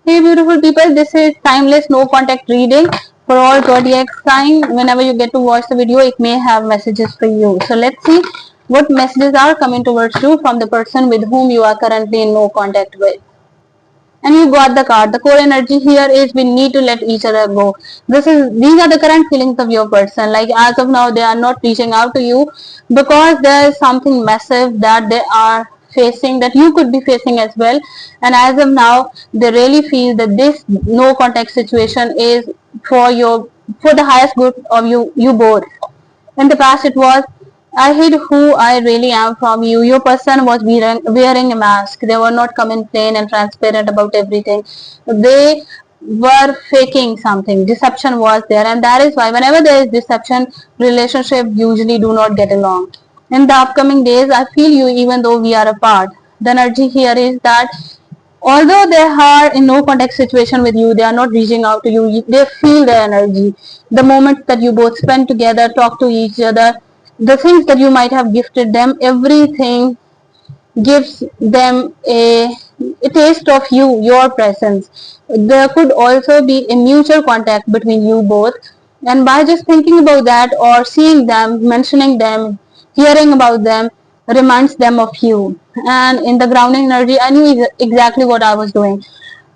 Hey beautiful people, this is timeless no contact reading for all zodiac sign. Whenever you get to watch the video, it may have messages for you. So let's see what messages are coming towards you from the person with whom you are currently in no contact with. And you got the card. The core energy here is we need to let each other go. These are the current feelings of your person. Like as of now, they are not reaching out to you because there is something massive that they are facing, that you could be facing as well. And as of now, they really feel that this no contact situation is for your for the highest good of you both. In the past, it was, I hid who I really am from you. Your person was wearing a mask. They were not coming plain and transparent about everything. They were faking something. Deception was there, and that is why whenever there is deception, relationship usually do not get along. In the upcoming days, I feel you even though we are apart. The energy here is that although they are in no contact situation with you, they are not reaching out to you, they feel the energy. The moment that you both spend together, talk to each other, the things that you might have gifted them, everything gives them a taste of you, your presence. There could also be a mutual contact between you both, and by just thinking about that or seeing them, mentioning them, hearing about them reminds them of you. And in the grounding energy, I knew exactly what I was doing.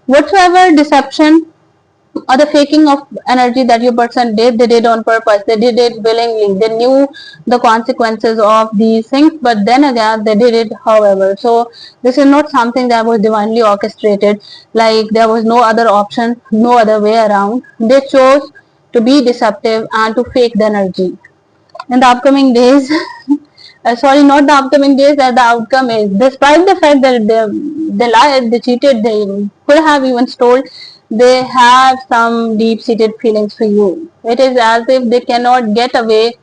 Whatsoever deception or the faking of energy that your person did, they did on purpose, they did it willingly, they knew the consequences of these things, but then again they did it however. So this is not something that was divinely orchestrated, like there was no other option, no other way around. They chose to be deceptive and to fake the energy. In the upcoming days, sorry, not the upcoming days, that the outcome is, despite the fact that they lied, they cheated, they could have even stole, they have some deep-seated feelings for you. It is as if they cannot get away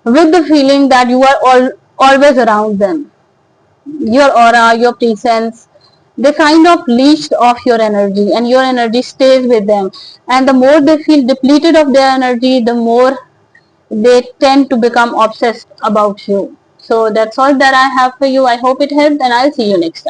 with the feeling that you are always around them. Your aura, your presence, they kind of leached off your energy, and your energy stays with them. And the more they feel depleted of their energy, the more they tend to become obsessed about you. So that's all that I have for you. I hope it helped, and I'll see you next time.